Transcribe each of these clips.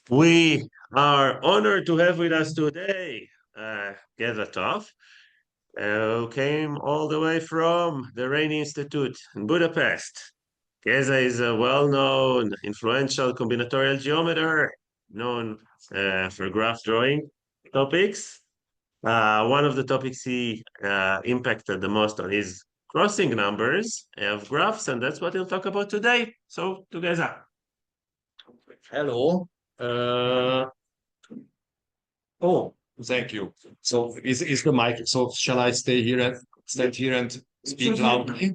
We are honored to have with us today Géza Tóth, who came all the way from the Rain Institute in Budapest. Géza is a well-known, influential combinatorial geometer known for graph drawing topics. One of the topics he impacted the most on is crossing numbers of graphs, and that's what he'll talk about today. So, to Géza. Hello. Oh, thank you. So is the mic? So shall I stand here and speak loudly?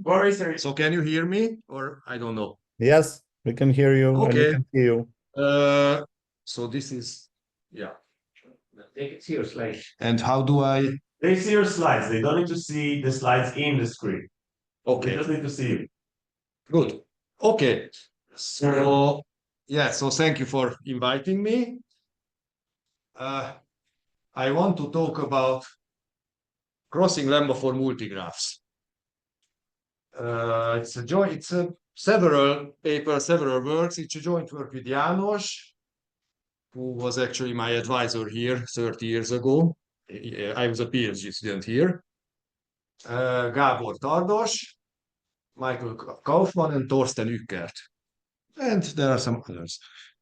So can you hear me, or I don't know? Yes, we can hear you and we Okay. can see you. So this is, yeah. They can see your slides. And how do I? They see your slides. They don't need to see the slides in the screen. They Okay, just need to see you. good. Okay. So yeah, so thank you for inviting me. I want to talk about crossing lemma for multigraphs. It's a several papers, several works. It's a joint work with János, who was actually my advisor here 30 years ago. I was a PhD student here. Gábor Tardos, Michael Kaufmann, and Thorsten Ückert. And there are some others.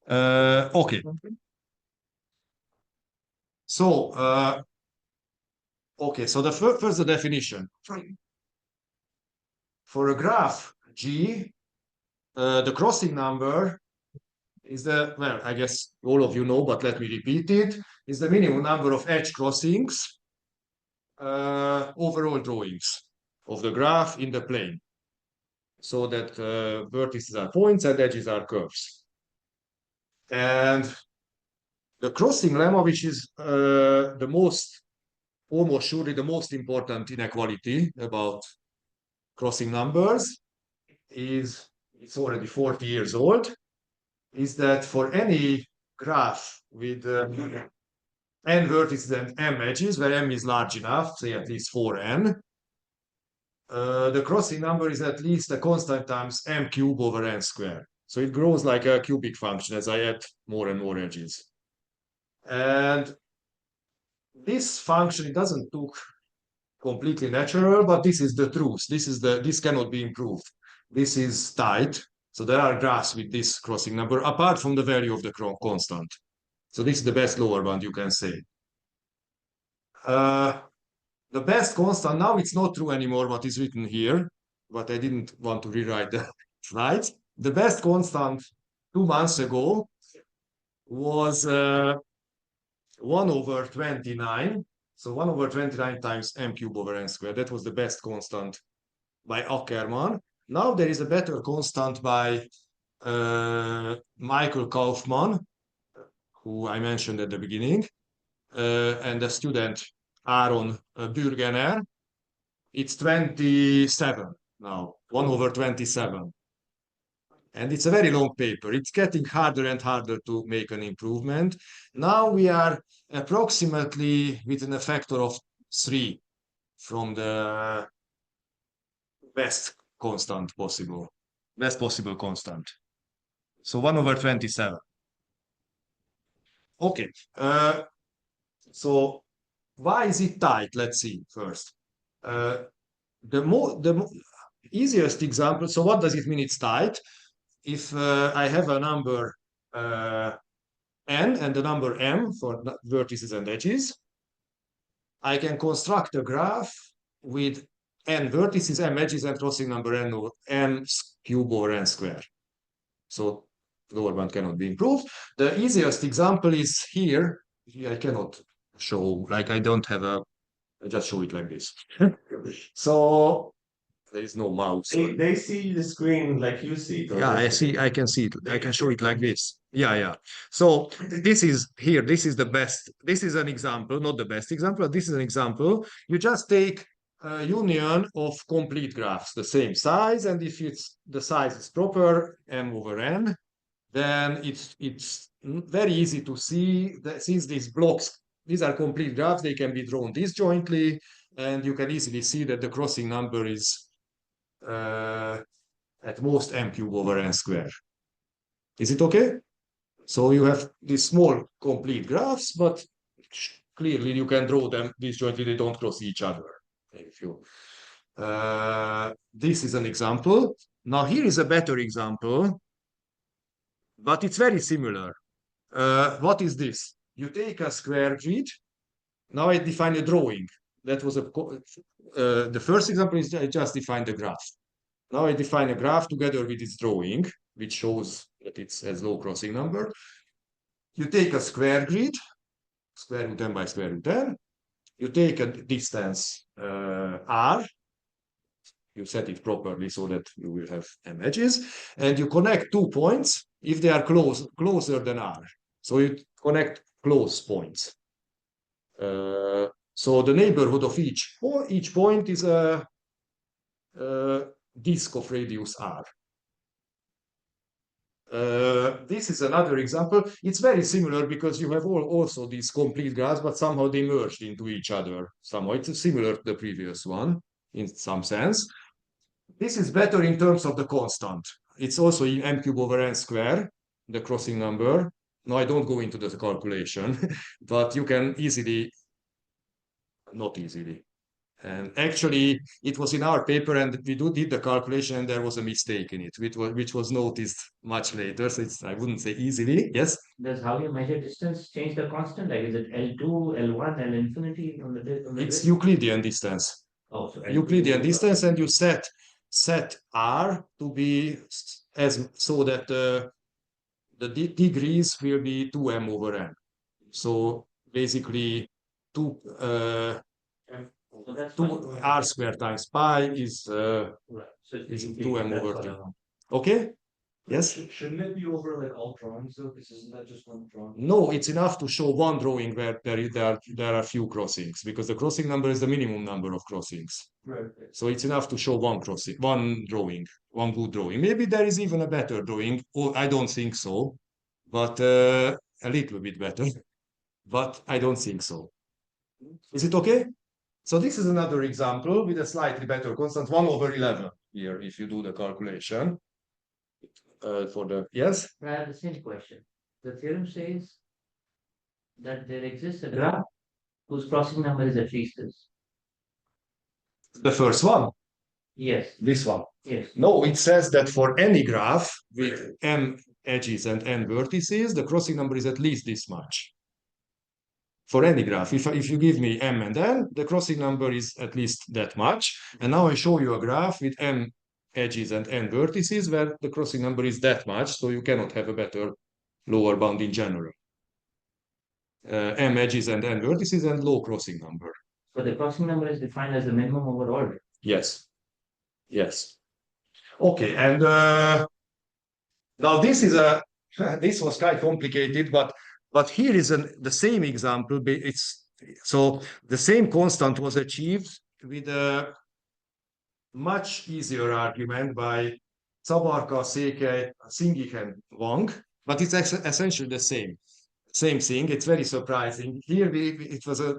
Okay. So, okay, so the first the definition. For a graph G, the crossing number is well, I guess all of you know, but let me repeat it, is the minimum number of edge crossings, overall drawings of the graph in the plane. So that vertices are points and edges are curves. And the crossing lemma, which is almost surely the most important inequality about crossing numbers, it's already 40 years old, is that for any graph with n vertices and m edges, where m is large enough, say at least 4n, the crossing number is at least a constant times m cube over n squared. So it grows like a cubic function as I add more and more edges. And this function, it doesn't look completely natural, but this is the truth. This cannot be improved. This is tight. So there are graphs with this crossing number, apart from the value of the constant. So this is the best lower bound you can say. The best constant, now it's not true anymore what is written here, but I didn't want to rewrite the slides. The best constant 2 months ago was 1 over 29. So 1 over 29 times m cube over n squared. That was the best constant by Ackermann. Now there is a better constant by Michael Kaufmann, who I mentioned at the beginning, and the student Aaron Bürgener. It's 27 now, 1 over 27. And it's a very long paper. It's getting harder and harder to make an improvement. Now we are approximately within a factor of 3 from the best constant possible, best possible constant. So 1 over 27. Okay. So why is it tight? Let's see first. The easiest example, so what does it mean it's tight? If I have a number n and the number m for vertices and edges, I can construct a graph with n vertices, m edges, and crossing number n over m cube over n squared. So lower bound cannot be improved. The easiest example is here. I cannot show, like I don't have I just show it like this. So there is no mouse. They see the screen like you see it. Yeah, I can see it. I can show it like this. Yeah. So this is here. This is the best. This is an example, not the best example, but this is an example. You just take a union of complete graphs, the same size, and if the size is proper, m over n, then it's very easy to see that since these blocks, these are complete graphs, they can be drawn disjointly, and you can easily see that the crossing number is at most m cube over n squared. Is it okay? So you have these small complete graphs, but clearly you can draw them disjointly, they don't cross each other. If you this is an example. Now here is a better example, but it's very similar. What is this? You take a square grid. Now I define a drawing. That was the first example is I just defined the graph. Now I define a graph together with its drawing, which shows that it has low crossing number. You take a square grid, square root n by square root n. You take a distance r. You set it properly so that you will have m edges, and you connect 2 points if they are closer than r. So you connect close points. So the neighborhood of each point is a disk of radius r. This is another example. It's very similar because you have also these complete graphs, but somehow they merged into each other. Somehow it's similar to the previous one in some sense. This is better in terms of the constant. It's also in m cube over n square, the crossing number. No, I don't go into the calculation, but you can easily, not easily. And actually, it was in our paper, and we did the calculation, and there was a mistake in it, which was noticed much later. So it's, I wouldn't say easily. Yes. Does how you measure distance change the constant? Like is it L2, L1, L infinity on the It's Euclidean distance. Oh, so Euclidean distance, and you set r to be as so that the degrees will be 2m over n. So basically, So that's 2 r squared times pi is right. So is it's 2m that's over what 2. I want. Okay? Yes? Shouldn't it be over like all drawings though? Because isn't that just one drawing? No, it's enough to show one drawing where there are few crossings, because the crossing number is the minimum number of crossings. Right. So it's enough to show one crossing, one drawing, one good drawing. Maybe there is even a better drawing, or I don't think so, but a little bit better, but I don't think so. Is it okay? So this is another example with a slightly better constant, 1 over 11 here, if you do the calculation. For the, yes? I have the same question. The theorem says that there exists a graph whose crossing number is at least this. The first one, Yes, this one. yes. No, it says that for any graph with m edges and n vertices, the crossing number is at least this much. For any graph, if you give me m and n, the crossing number is at least that much. And now I show you a graph with m edges and n vertices where the crossing number is that much, so you cannot have a better lower bound in general. M edges and n vertices and low crossing number. So the crossing number is defined as the minimum over all. Yes. Yes. Okay, and now this is this was quite complicated, but here is the same example. It's so the same constant was achieved with a much easier argument by Cabarka, Székely, Szingik, and Wang, but it's essentially the same thing. It's very surprising. Here it was a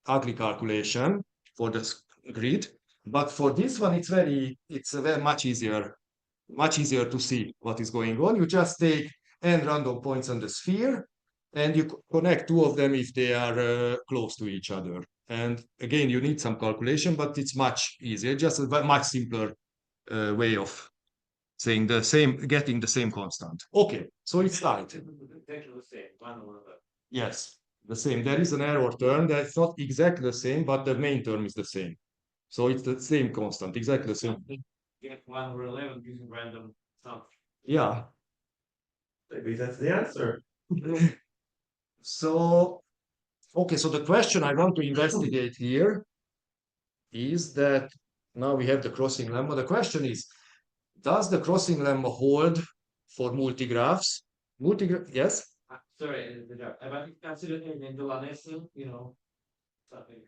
ugly calculation for the grid, but for this one it's very much easier to see what is going on. You just take n random points on the sphere and you connect 2 of them if they are close to each other. And again, you need some calculation, but it's much easier, just a much simpler way of saying getting the same constant. Okay, so it's started. Exactly the same, 1 over Yes, the same. There is an error term that's not exactly the same, but the main term is the same. So it's the same constant, exactly the same. Get 1 over 11 using random sum. Yeah. Maybe that's the answer. So, okay, so the question I want to investigate here is that now we have the crossing lemma. The question is, does the crossing lemma hold for multigraphs? Yes? Sorry, but consider in the Lanessu, something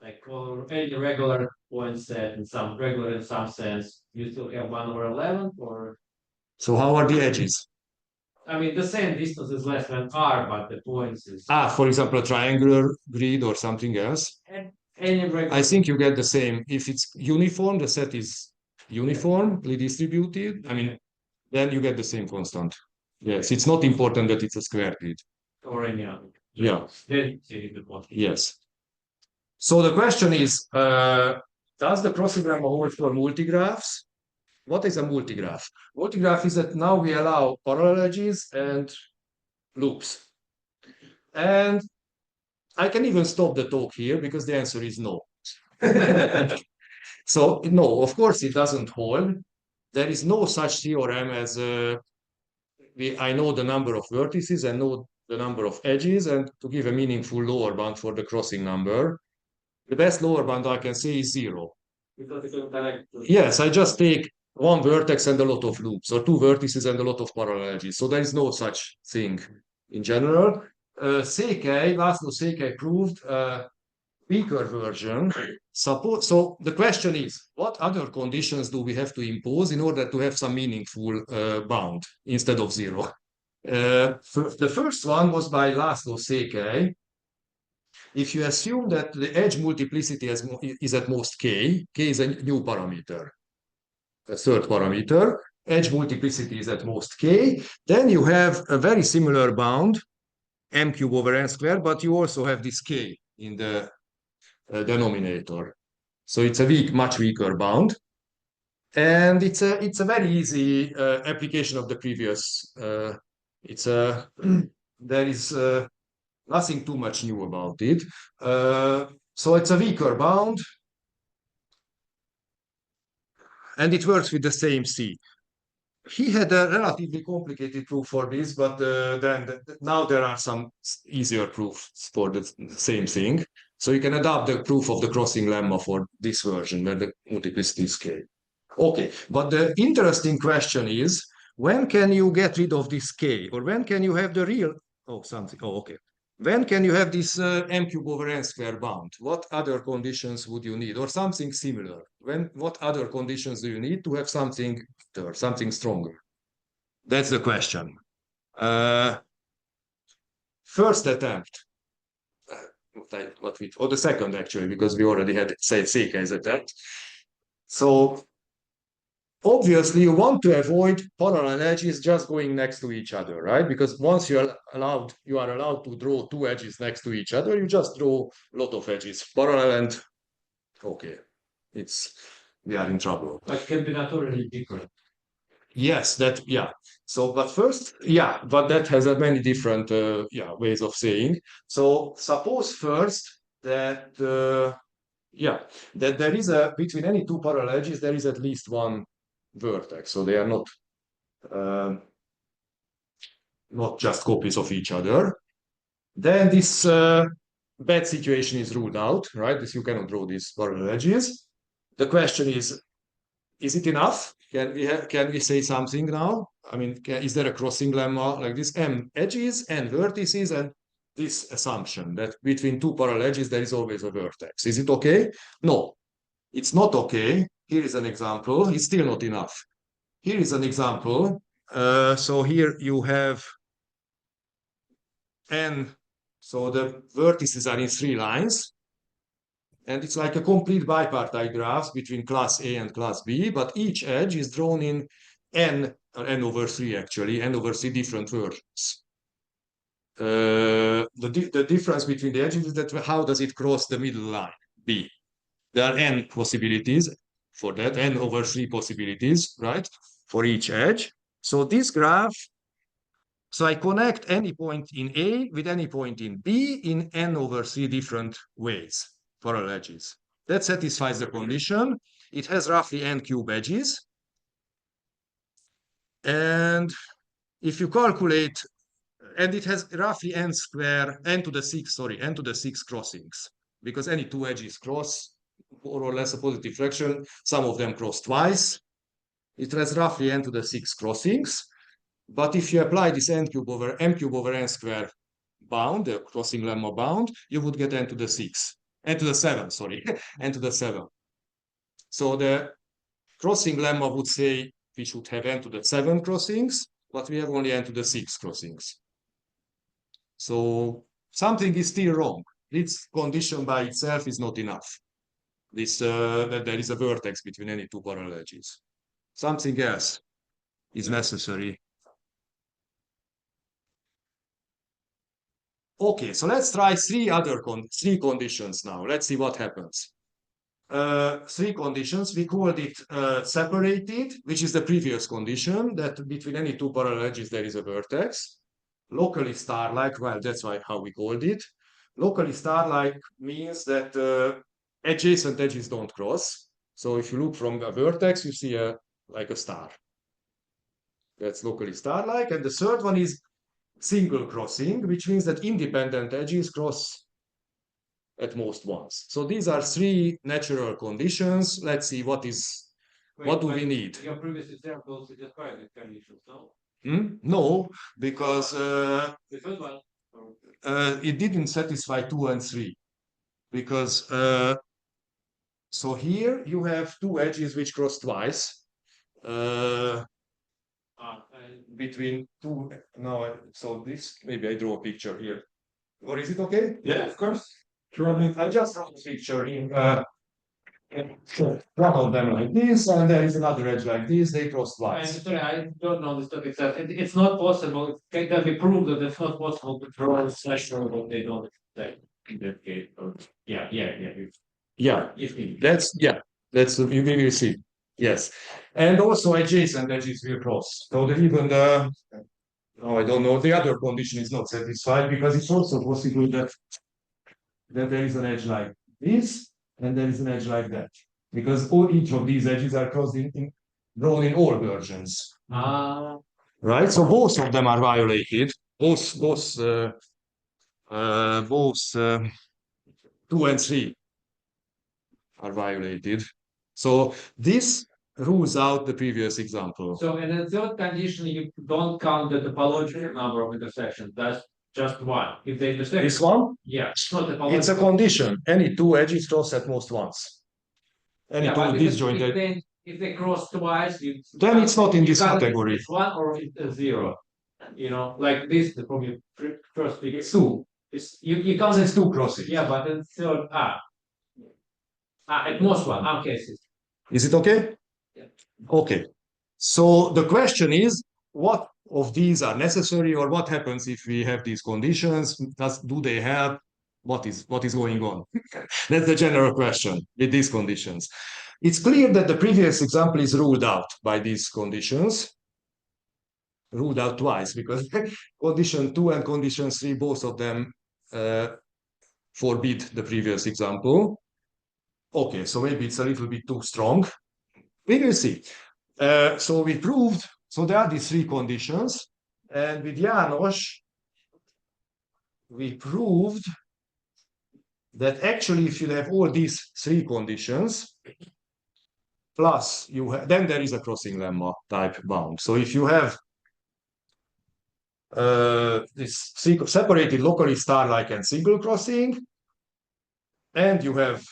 like for any regular point set in some regular in some sense, you still have 1 over 11 or So how are the edges? I mean the same distance is less than r, but the points is For example, a triangular grid or something else. and any regular. I think you get the same. If it's uniform, the set is uniformly distributed. I mean, then you get the same constant. Yes, it's not important that it's a square grid. Or any other. Yeah. Then say the one. Yes. So the question is, does the crossing lemma hold for multigraphs? What is a multigraph? Multigraph is that now we allow parallel edges and loops. And I can even stop the talk here because the answer is no. So no, of course it doesn't hold. There is no such theorem as I know the number of vertices and know the number of edges, and to give a meaningful lower bound for the crossing number, the best lower bound I can say is 0. Because it will connect. Yes, I just take one vertex and a lot of loops, or two vertices and a lot of parallel edges. So there is no such thing in general. Laszlo Székely proved a weaker version. So the question is, what other conditions do we have to impose in order to have some meaningful bound instead of 0? The first one was by Laszlo Székely. If you assume that the edge multiplicity is at most k is a new parameter, a third parameter, edge multiplicity is at most k, then you have a very similar bound, m cube over n squared, but you also have this k in the denominator. So it's a much weaker bound. And it's a very easy application of the previous. There is nothing too much new about it. So it's a weaker bound. And it works with the same C. He had a relatively complicated proof for this, but now there are some easier proofs for the same thing. So you can adapt the proof of the crossing lemma for this version where the multiplicity is k. Okay, but the interesting question is, when can you get rid of this k? Or when can you have the real, okay. When can you have this m cube over n square bound? What other conditions would you need? Or something similar? What other conditions do you need to have something better, something stronger? That's the question. First attempt. Or the second actually, because we already had Székely's attempt. So obviously you want to avoid parallel edges just going next to each other, right? Because once you are allowed to draw two edges next to each other, you just draw a lot of edges parallel, and okay, we are in trouble. But combinatorially different. Yes, yeah. So, but first, yeah, but that has many different ways of saying. So suppose first that that there is between any two parallel edges there is at least one vertex, so they are not just copies of each other. Then this bad situation is ruled out, right? You cannot draw these parallel edges. The question is it enough? Can we say something now? I mean, is there a crossing lemma like this? M edges, n vertices, and this assumption that between two parallel edges there is always a vertex. Is it okay? No, it's not okay. Here is an example. It's still not enough. Here is an example. So here you have n. So the vertices are in 3 lines. And it's like a complete bipartite graph between class A and class B, but each edge is drawn in n, or n over 3 actually, n over 3 different versions. The difference between the edges is that how does it cross the middle line, B? There are n possibilities for that, n over 3 possibilities, right, for each edge. So this graph, so I connect any point in A with any point in B in n over 3 different ways. Parallel edges. That satisfies the condition. It has roughly n cube edges. And if you calculate, and it has roughly n to the 6 crossings, because any two edges cross more or less a positive fraction. Some of them cross twice. It has roughly n to the 6 crossings. But if you apply this m cube over n square bound, the crossing lemma bound, you would get n to the 7, sorry, n to the 7. So the crossing lemma would say we should have n to the 7 crossings, but we have only n to the 6 crossings. So something is still wrong. This condition by itself is not enough. That there is a vertex between any two parallel edges. Something else is necessary. Okay, so let's try three conditions now. Let's see what happens. Three conditions. We called it separated, which is the previous condition, that between any two parallel edges there is a vertex. Locally star-like, well, that's how we called it. Locally star-like means that adjacent edges don't cross. So if you look from a vertex, you see like a star. That's locally star-like. And the third one is single crossing, which means that independent edges cross at most once. So these are three natural conditions. Let's see what do we need? Your previous example satisfied the conditions, no? No, because The first one. it didn't satisfy 2 and 3. Because so here you have two edges which cross twice. Between two, no, so this, maybe I draw a picture here. Or is it okay? Yeah, of course. I just draw a picture in one of them like this, and there is another edge like this, they cross I'm twice. sorry, I don't know this topic. It's not possible. It can be proved that it's not possible to draw a session what they don't say in that case. Yeah. Yeah, If needed. that's we will see. Yes, and also adjacent edges will cross. So even the I don't know, the other condition is not satisfied because it's also possible that there is an edge like this and there is an edge like that, because each of these edges are crossed drawn in all versions, right? So both of them are violated. Both 2 and 3 are violated. So this rules out the previous example. So in the third condition, you don't count the topological number of intersections. That's just one. If they intersect, This one, yeah, it's not it's a topological. condition. Any two edges cross at most once. Any Yeah, two but disjointed. if they cross twice, Then it's not in you this can't- category. It's one or it's a zero. You know, like this, the from your first figure. It's two. You can't. It's two crossings. Yeah, but in third, at most one. Okay, Is it okay? Yeah. Okay. So the question is, what of these are necessary, or what happens if we have these conditions? Do they help? What is going on? That's the general question with these conditions. It's clear that the previous example is ruled out by these conditions. Ruled out twice, because condition 2 and condition 3, both of them forbid the previous example. Okay, so maybe it's a little bit too strong. We will see. So we proved, so there are these three conditions, and with János, we proved that actually if you have all these three conditions, plus then there is a crossing lemma type bound. So if you have this separated locally star-like and single crossing, and you have,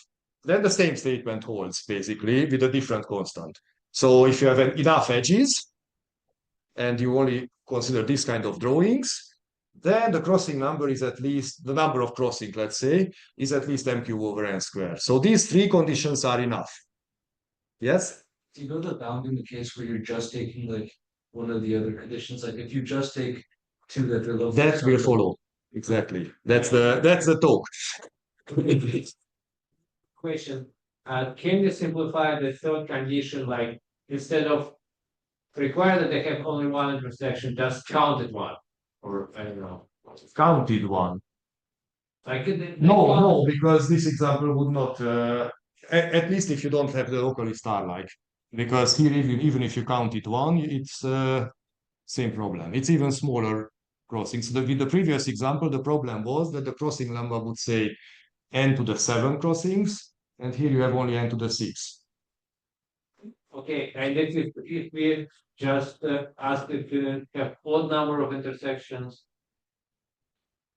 then the same statement holds basically with a different constant. So if you have enough edges and you only consider this kind of drawings, then the crossing number is at least, the number of crossing, let's say, is at least m cube over n squared. So these three conditions are enough. Yes? Do you know the bound in the case where you're just taking like one of the other conditions? Like if you just take two that are low. That will follow. Exactly. That's the talk. question. Can you simplify the third condition, like instead of require that they have only one intersection, just counted one? Or I don't know. Counted one. Like No, because this example would not, at least if you don't have the locally star-like, because here even if you count it one, it's same problem. It's even smaller crossings. So with the previous example, the problem was that the crossing lemma would say n to the 7 crossings, and here you have only n to the 6. Okay, and if we just ask if you have odd number of intersections,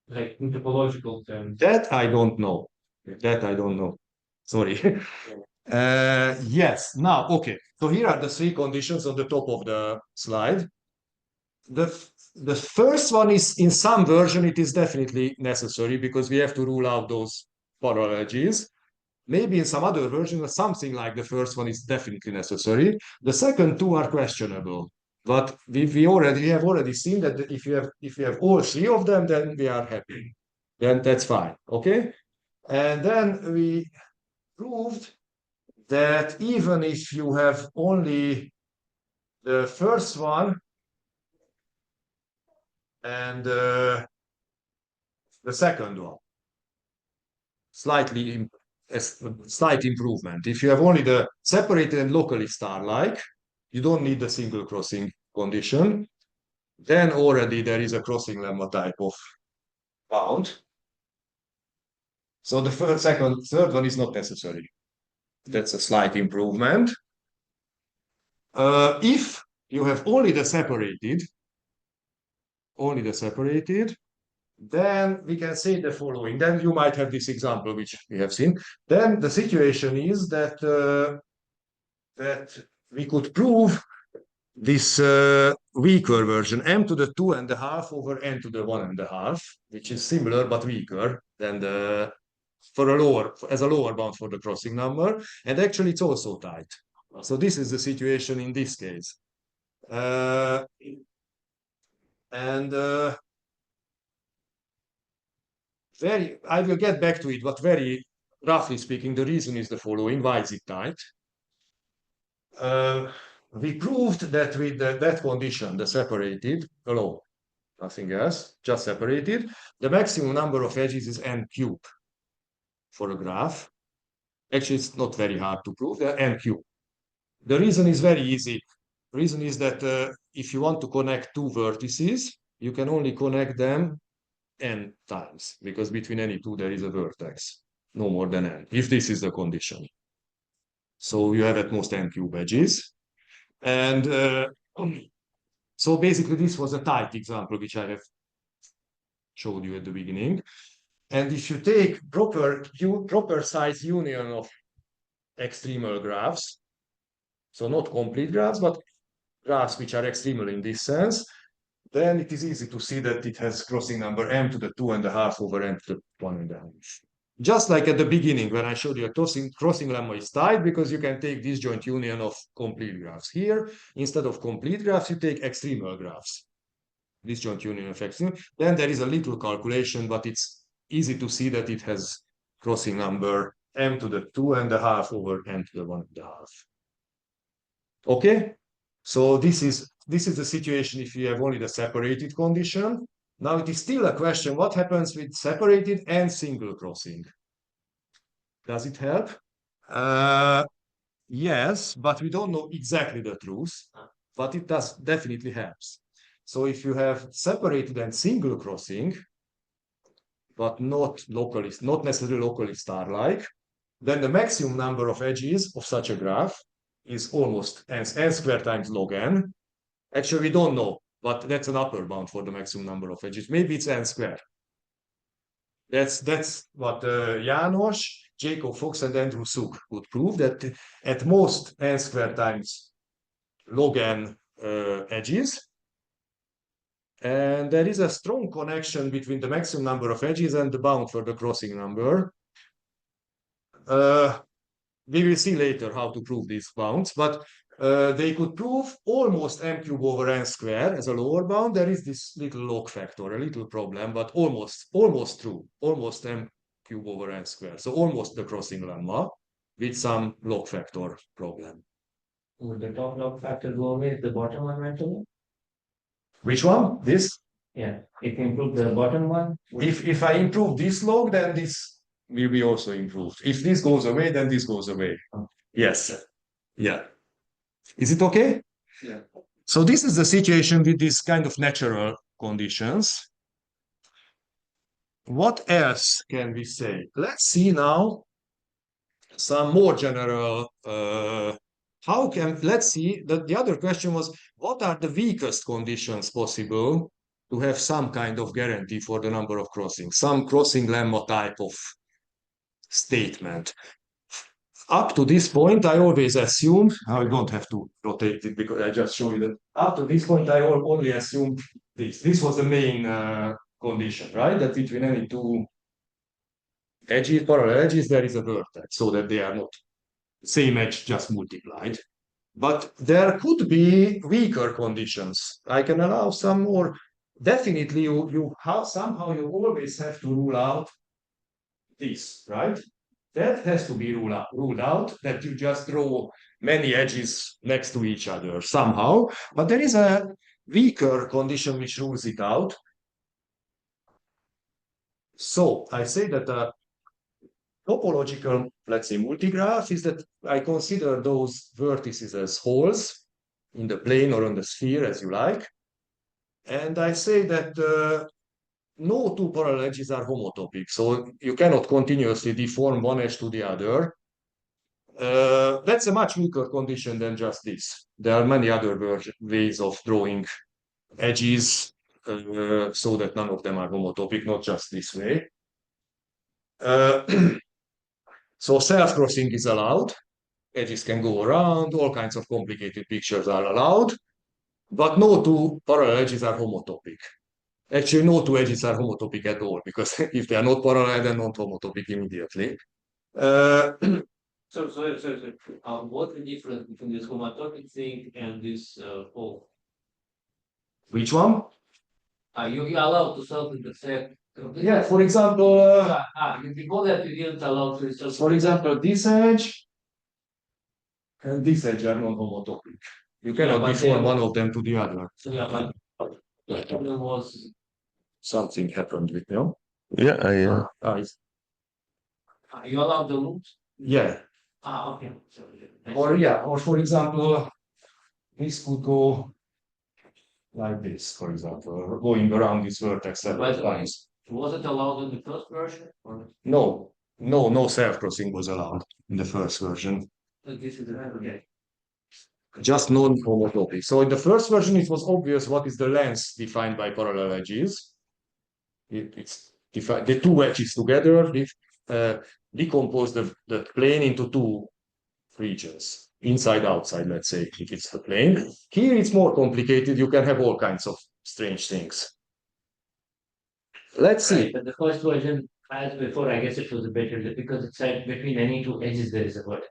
like in topological terms. That I don't know. That I don't know. Sorry. Yes. Now, okay. So here are the three conditions on the top of the slide. The first one is, in some version, it is definitely necessary because we have to rule out those parallel edges. Maybe in some other version, something like the first one is definitely necessary. The second two are questionable. But we have already seen that if you have all three of them, then we are happy. then that's fine, okay? And then we proved that even if you have only the first one and the second one, a slight improvement. If you have only the separated and locally star-like, you don't need the single crossing condition. Then already there is a crossing lemma type of bound. So the third one is not necessary. That's a slight improvement. If you have only the separated, then we can say the following. Then you might have this example which we have seen. Then the situation is that that we could prove this weaker version, m to the 2.5 over n to the 1.5, which is similar but weaker than the as a lower bound for the crossing number, and actually it's also tight. So this is the situation in this case. I will get back to it, but very roughly speaking, the reason is the following. Why is it tight? We proved that with that condition, the separated, alone, nothing else, just separated, the maximum number of edges is n cubed for a graph. Actually, it's not very hard to prove, they're n cubed. The reason is very easy. The reason is that if you want to connect two vertices, you can only connect them n times, because between any two there is a vertex, no more than n, if this is the condition. So you have at most n cube edges. And so basically this was a tight example which I have showed you at the beginning. And if you take proper size union of extremal graphs, so not complete graphs, but graphs which are extremal in this sense, then it is easy to see that it has crossing number m to the 2.5 over n to the 1.5. Just like at the beginning when I showed you a crossing lemma is tight because you can take disjoint union of complete graphs. Here, instead of complete graphs, you take extremal graphs. Disjoint union of extremal. Then there is a little calculation, but it's easy to see that it has crossing number m to the 2.5 over n to the 1.5. Okay, so this is the situation if you have only the separated condition. Now it is still a question, what happens with separated and single crossing? Does it help? Yes, but we don't know exactly the truth, but it does definitely helps. So if you have separated and single crossing, but not necessarily locally star-like, then the maximum number of edges of such a graph is almost n squared times log n. Actually, we don't know, but that's an upper bound for the maximum number of edges. Maybe it's n squared. That's what János, Jacob Fox, and Andrew Suk would prove, that at most n squared times log n edges. And there is a strong connection between the maximum number of edges and the bound for the crossing number. We will see later how to prove these bounds, but they could prove almost m cube over n square as a lower bound. There is this little log factor, a little problem, but almost true, almost m cube over n square. So almost the crossing lemma with some log factor problem. Would the top log factor go away if the bottom one went away? Which one? This? Yeah, if you improve the bottom one. If I improve this log, then this will be also improved. If this goes away, then this goes away. Yes. Yeah. Is it okay? Yeah. So this is the situation with these kind of natural conditions. What else can we say? Let's see now some more general. Let's see that the other question was, what are the weakest conditions possible to have some kind of guarantee for the number of crossings, some crossing lemma type of statement. Up to this point, I always assumed, I don't have to rotate it because I just show you that. Up to this point, I only assumed this. This was the main condition, right? That between any two edges, parallel edges, there is a vertex, so that they are not same edge just multiplied. But there could be weaker conditions. I can allow some more definitely somehow you always have to rule out this, right? That has to be ruled out, that you just draw many edges next to each other somehow. But there is a weaker condition which rules it out. So I say that the topological, let's say, multigraph is that I consider those vertices as holes in the plane or on the sphere, as you like. And I say that no two parallel edges are homotopic. So you cannot continuously deform one edge to the other. That's a much weaker condition than just this. There are many other ways of drawing edges so that none of them are homotopic, not just this way. So self-crossing is allowed. Edges can go around, all kinds of complicated pictures are allowed, but no two parallel edges are homotopic. Actually, no two edges are homotopic at all, because if they are not parallel, they're not homotopic immediately. Sorry. What's the difference between this homotopic thing and this whole? Which one? You allowed to self-intersect. Yeah, for example, Before that you didn't allow to self. for example, this edge and this edge are not homotopic. You cannot but deform they- one of them to the other. Yeah, but the problem was Something happened with them. Yeah, you allowed the loops. Yeah. Okay. Or for example, this could go like this, for example, going around this vertex several But- times. Was it allowed in the first version or No self-crossing was allowed in the first version. this is okay? Just non-homotopic. So in the first version, it was obvious what is the length defined by parallel edges. It's defined, the two edges together decompose the plane into two regions, inside, outside, let's say, if it's the plane. Here it's more complicated. You can have all kinds of strange things. Let's see. Right, but the first version, as before, I guess it was better because it said between any two edges there is a vertex.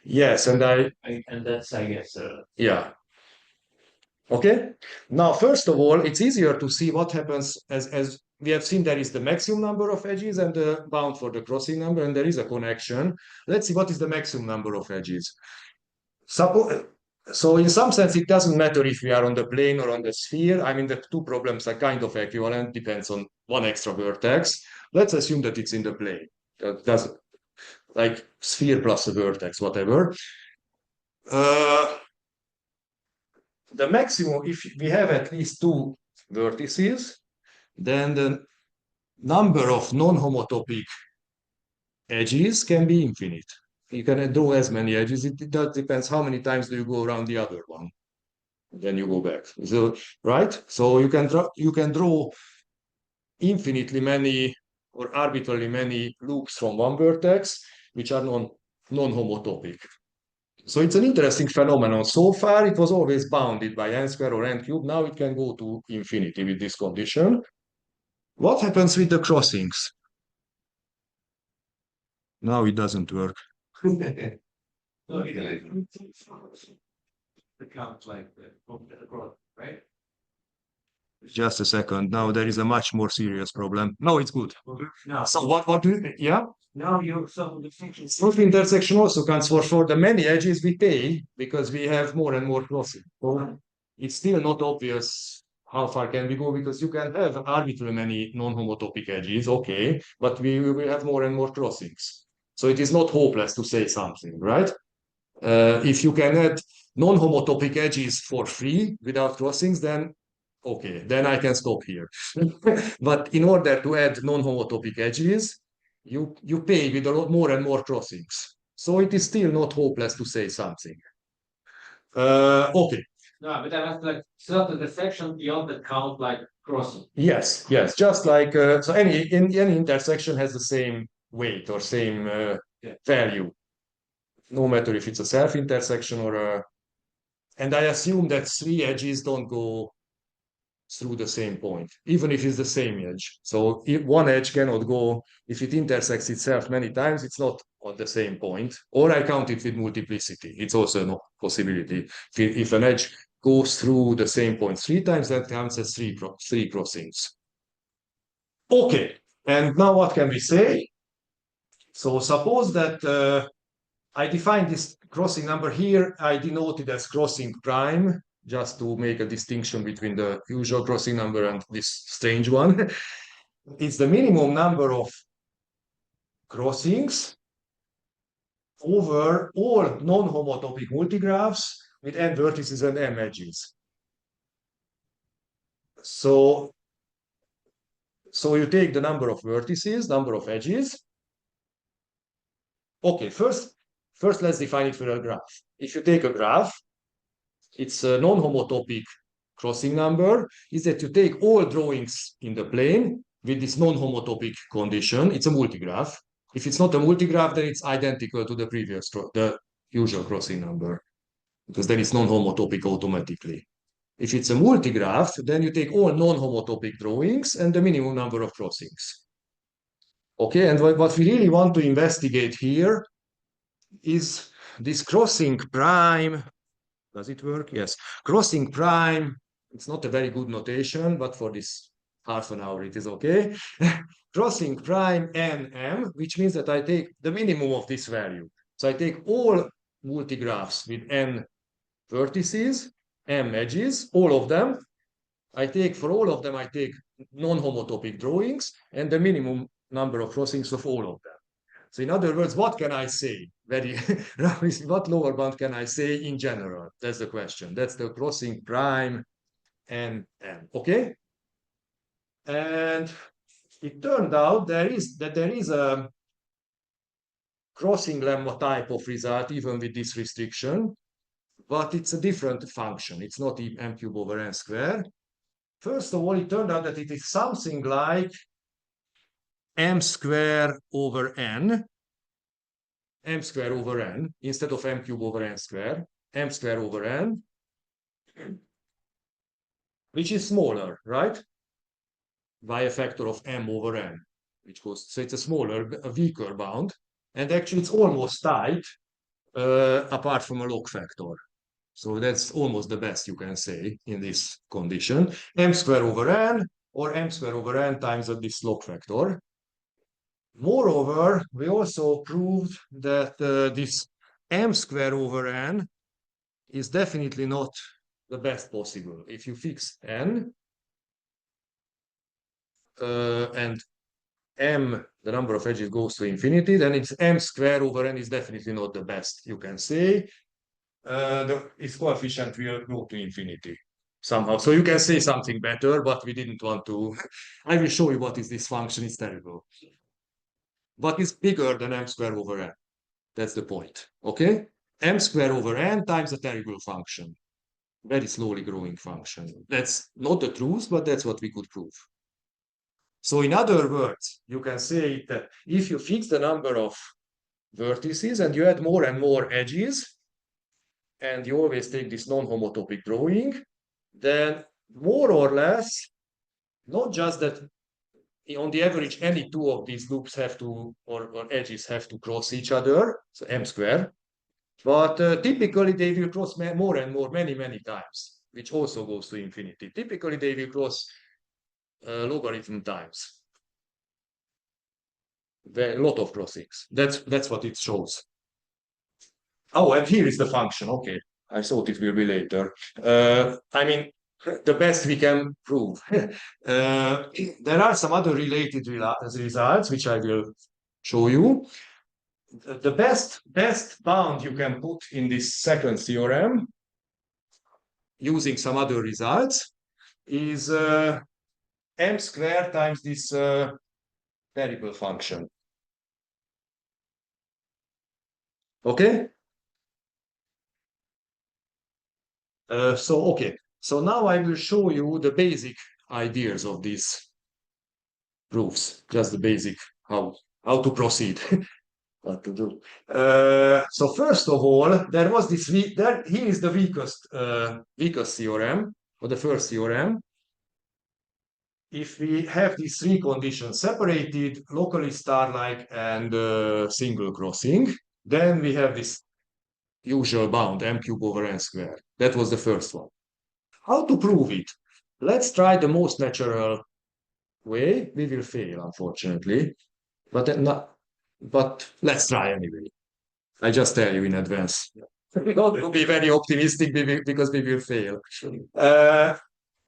Yes, and And that's, I guess, yeah. Okay. Now, first of all, it's easier to see what happens as we have seen there is the maximum number of edges and the bound for the crossing number, and there is a connection. Let's see what is the maximum number of edges. So in some sense, it doesn't matter if we are on the plane or on the sphere. I mean, the two problems are kind of equivalent, depends on one extra vertex. Let's assume that it's in the plane. That does like sphere plus a vertex, whatever. The maximum, if we have at least two vertices, then the number of non-homotopic edges can be infinite. You can draw as many edges. It depends how many times do you go around the other one. Then you go back. So, right? So you can draw infinitely many or arbitrarily many loops from one vertex, which are non-homotopic. So it's an interesting phenomenon. So far, it was always bounded by n squared or n cubed. Now it can go to infinity with this condition. What happens with the crossings? Now it doesn't work. the count like the growth, right? Just a second. Now there is a much more serious problem. No, it's good. No, So what do you, yeah? now you so the function. Self intersection also counts for the many edges we pay because we have more and more crossing. So it's still not obvious how far can we go because you can have arbitrarily many non-homotopic edges, okay, but we will have more and more crossings. So it is not hopeless to say something, right? If you can add non-homotopic edges for free without crossings, then okay, then I can stop here. But in order to add non-homotopic edges, you pay with a lot more and more crossings. So it is still not hopeless to say something. Okay. No, but I was like certain the section beyond the count like crossing. Yes. Just like so, any intersection has the same weight or same value, no matter if it's a self-intersection or a. And I assume that three edges don't go through the same point, even if it's the same edge. So if one edge cannot go, if it intersects itself many times, it's not on the same point. Or I count it with multiplicity. It's also a possibility. If an edge goes through the same point 3 times, that counts as three crossings. Okay, and now what can we say? So suppose that I define this crossing number here, I denote it as crossing prime, just to make a distinction between the usual crossing number and this strange one. It's the minimum number of crossings over all non-homotopic multigraphs with n vertices and m edges. So you take the number of vertices, number of edges. Okay, first let's define it for a graph. If you take a graph, it's a non-homotopic crossing number, is that you take all drawings in the plane with this non-homotopic condition. It's a multigraph. If it's not a multigraph, then it's identical to the previous, the usual crossing number, because then it's non-homotopic automatically. If it's a multigraph, then you take all non-homotopic drawings and the minimum number of crossings. Okay, and what we really want to investigate here is this crossing prime. Does it work? Yes. Crossing prime, it's not a very good notation, but for this half an hour, it is okay. Crossing prime NM, which means that I take the minimum of this value. So I take all multigraphs with n vertices, m edges, all of them. For all of them, I take non-homotopic drawings and the minimum number of crossings of all of them. So in other words, what can I say? What lower bound can I say in general? That's the question. That's the crossing prime and m. Okay? And it turned out there is a crossing lemma type of result even with this restriction, but it's a different function. It's not m cube over n square. First of all, it turned out that it is something like m square over n instead of m cube over n square, m square over n, which is smaller, right? By a factor of m over n, so it's a smaller, a weaker bound, and actually it's almost tight apart from a log factor. So that's almost the best you can say in this condition. M square over n or m square over n times this log factor. Moreover, we also proved that this m square over n is definitely not the best possible. If you fix n and m, the number of edges goes to infinity, then it's m square over n is definitely not the best you can say. Its coefficient will go to infinity somehow. So you can say something better, but we didn't want to. I will show you what is this function. It's terrible. But it's bigger than m square over n. That's the point. Okay? M square over n times a terrible function. Very slowly growing function. That's not the truth, but that's what we could prove. So in other words, you can say that if you fix the number of vertices and you add more and more edges, and you always take this non-homotopic drawing, then more or less, not just that on the average, any two of these loops have to, or edges have to cross each other, so m square, but typically they will cross more and more, many times, which also goes to infinity. Typically they will cross logarithm times. A lot of crossings. That's what it shows. Oh, and here is the function. Okay, I thought it will be later. I mean, the best we can prove. There are some other related results which I will show you. The best bound you can put in this second theorem using some other results is m squared times this variable function. Okay? So now I will show you the basic ideas of these proofs, just the basic how to proceed, what to do. So first of all, there was this here is the weakest theorem, or the first theorem. If we have these three conditions separated, locally star-like, and single crossing, then we have this usual bound m cube over n squared. That was the first one. How to prove it? Let's try the most natural way. We will fail, unfortunately, but let's try anyway. I just tell you in advance. Not to be very optimistic because we will fail.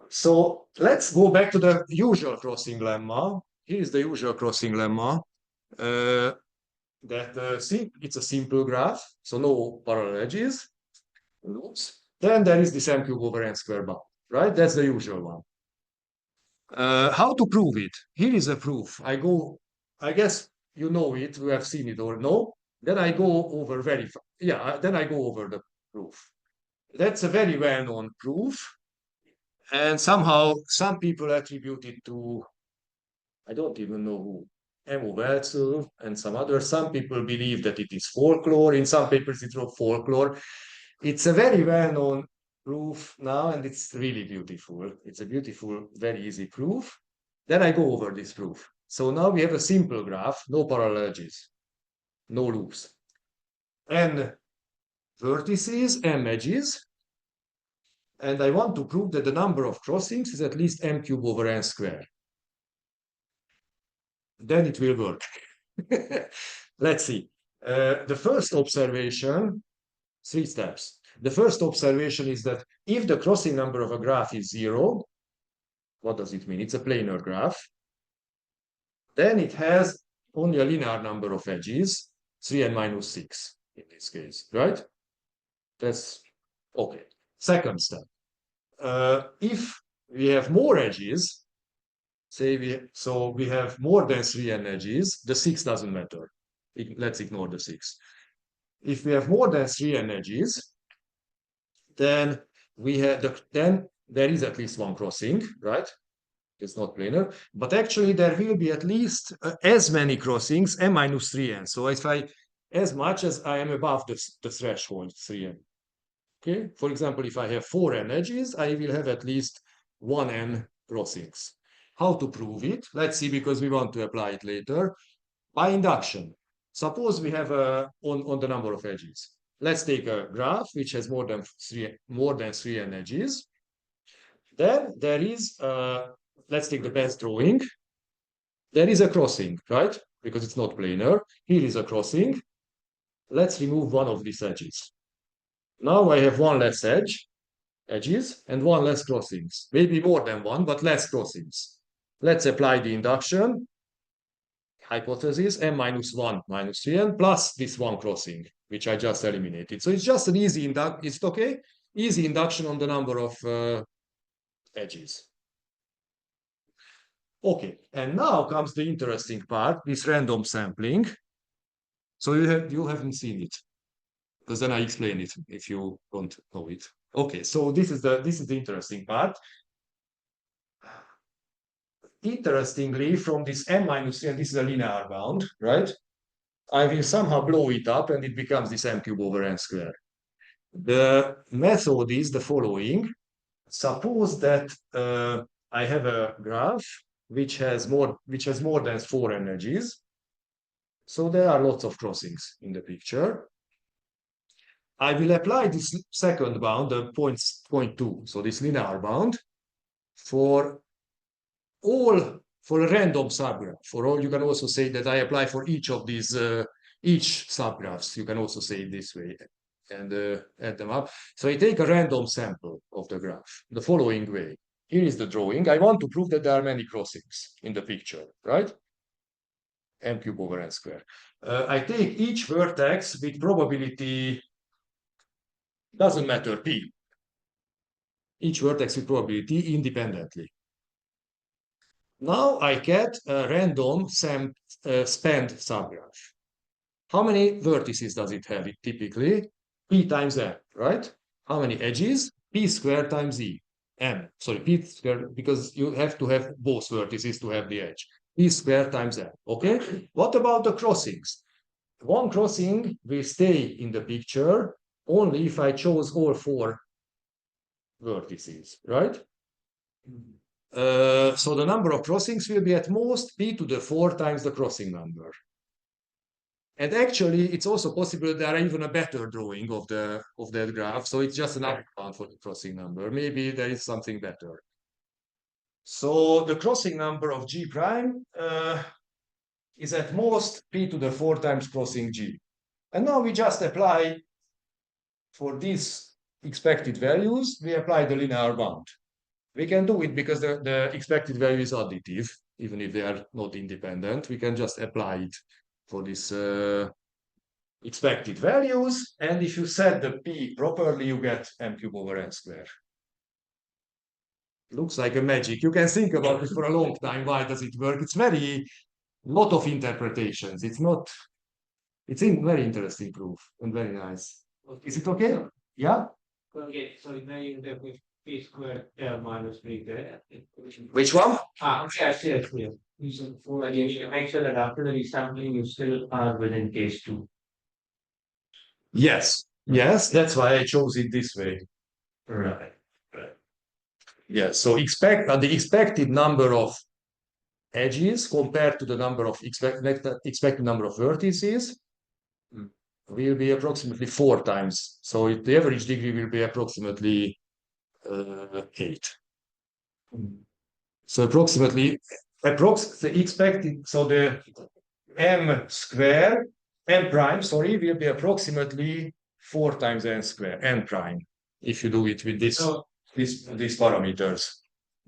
So let's go back to the usual crossing lemma. Here is the usual crossing lemma. See, it's a simple graph, so no parallel edges, loops. Then there is this m cube over n square bound, right? That's the usual one. How to prove it? Here is a proof. I guess you know it, you have seen it or no. Then I go over then I go over the proof. That's a very well-known proof. And somehow some people attribute it to, I don't even know who, Emo Welzel and some others. Some people believe that it is folklore. In some papers, it's not folklore. It's a very well-known proof now, and it's really beautiful. It's a beautiful, very easy proof. Then I go over this proof. So now we have a simple graph, no parallel edges, no loops. N vertices, M edges. And I want to prove that the number of crossings is at least m cube over n square. Then it will work. Let's see. The first observation, 3 steps. The first observation is that if the crossing number of a graph is 0, what does it mean? It's a planar graph. Then it has only a linear number of edges, 3n minus 6 in this case, right? That's okay. Second step. If we have more edges, say we have more than 3n edges, the 6 doesn't matter. Let's ignore the 6. If we have more than 3n edges, then then there is at least one crossing, right? It's not planar, but actually there will be at least as many crossings, m minus 3n. So as much as I am above the threshold 3n. Okay, for example, if I have 4n edges, I will have at least 1n crossings. How to prove it? Let's see, because we want to apply it later. By induction. Suppose we have on the number of edges. Let's take a graph which has more than 3n edges. Then there is, let's take the best drawing. There is a crossing, right? Because it's not planar. Here is a crossing. Let's remove one of these edges. Now I have one less edges, and one less crossings. Maybe more than one, but less crossings. Let's apply the induction hypothesis, m minus 1 minus 3n plus this one crossing, which I just eliminated. So it's just an easy induction. It's okay? Easy induction on the number of edges. Okay, and now comes the interesting part, this random sampling. So you haven't seen it, because then I explain it if you don't know it. Okay, so this is the interesting part. Interestingly, from this m minus 3, and this is a linear bound, right? I will somehow blow it up and it becomes this m cube over n square. The method is the following. Suppose that I have a graph which has more than 4n edges. So there are lots of crossings in the picture. I will apply this second bound, the point 2, so this linear bound, for a random subgraph. For all, you can also say that I apply for each of these, each subgraphs. You can also say it this way and add them up. So I take a random sample of the graph the following way. Here is the drawing. I want to prove that there are many crossings in the picture, right? M cube over n square. I take each vertex with probability, doesn't matter, p. Each vertex with probability independently. Now I get a random spanned subgraph. How many vertices does it have? Typically, p times n, right? How many edges? P squared times e. P squared, because you have to have both vertices to have the edge. P squared times n, okay? What about the crossings? One crossing will stay in the picture only if I chose all 4 vertices, right? So the number of crossings will be at most p to the 4 times the crossing number. And actually, it's also possible there are even a better drawing of that graph. So it's just an upper for the crossing number. Maybe there is something better. So the crossing number of G prime is at most p to the 4 times crossing G. And now we just apply for these expected values, we apply the linear bound. We can do it because the expected value is additive, even if they are not independent. We can just apply it for this expected values. And if you set the p properly, you get m cube over n square. Looks like a magic. You can think about it for a long time. Why does it work? It's very lot of interpretations. It's very interesting proof and very nice. Is it okay? Yeah. Okay, so now you have p squared L minus 3 there. Which one? Okay, I see. For you make sure that after the resampling, you still are within case 2. Yes. Yes, that's why I chose it this way. Right. Yes. So the expected number of edges compared to the number of expected number of vertices will be approximately 4 times. So the average degree will be approximately 8. So approximately the expected, so the m prime, sorry, will be approximately 4 times n prime, if you do it with these parameters.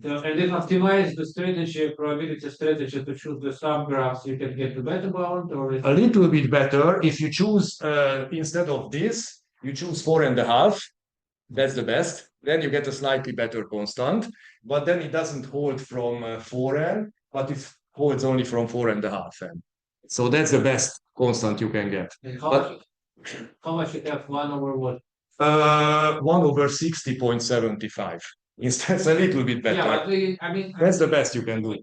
And then optimize the strategy, probability strategy to choose the subgraphs, you can get the better bound, or A little bit better if you choose instead of this, you choose 4.5. That's the best. Then you get a slightly better constant, but then it doesn't hold from 4n, but it holds only from 4.5n. So that's the best constant you can get. How much you have 1 over what? 1 over 60.75. Instead, it's a little bit better. Yeah, but I mean, That's the best you can do.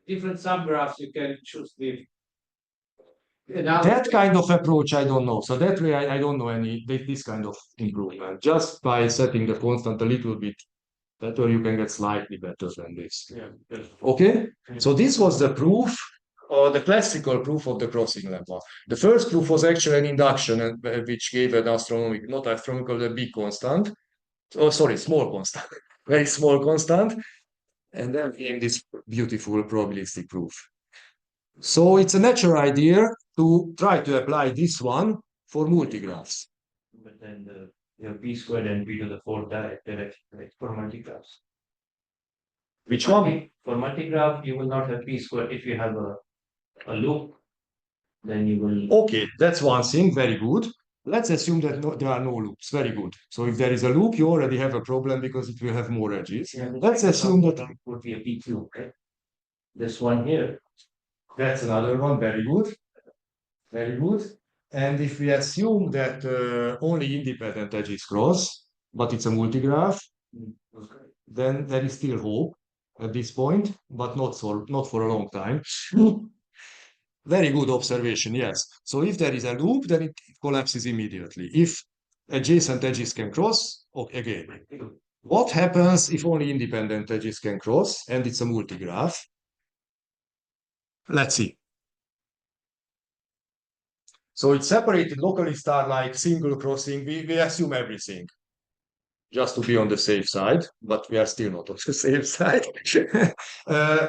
different subgraphs you can choose the. That kind of approach, I don't know. So that way, I don't know this kind of improvement. Just by setting the constant a little bit better, you can get slightly better than this. Yeah. Okay? So this was the proof, or the classical proof of the crossing lemma. The first proof was actually an induction, which gave an not astronomical, a big constant. Oh, sorry, small constant. Very small constant. And then came this beautiful probabilistic proof. So it's a natural idea to try to apply this one for multigraphs. But then you have p squared and p to the 4th direction, right, for multigraphs. Which one? For multigraph, you will not have p squared. If you have a loop, then you will. Okay, that's one thing. Very good. Let's assume that there are no loops. Very good. So if there is a loop, you already have a problem because it will have more edges. Yeah, Let's assume that would be a p cube, right? This one here. that's another one. Very good. Very good. And if we assume that only independent edges cross, but it's a multigraph, then there is still hope at this point, but not for a long time. Very good observation, yes. So if there is a loop, then it collapses immediately. If adjacent edges can cross, okay, again. What happens if only independent edges can cross and it's a multigraph? Let's see. So it's separated locally star-like single crossing. We assume everything just to be on the safe side, but we are still not on the safe side.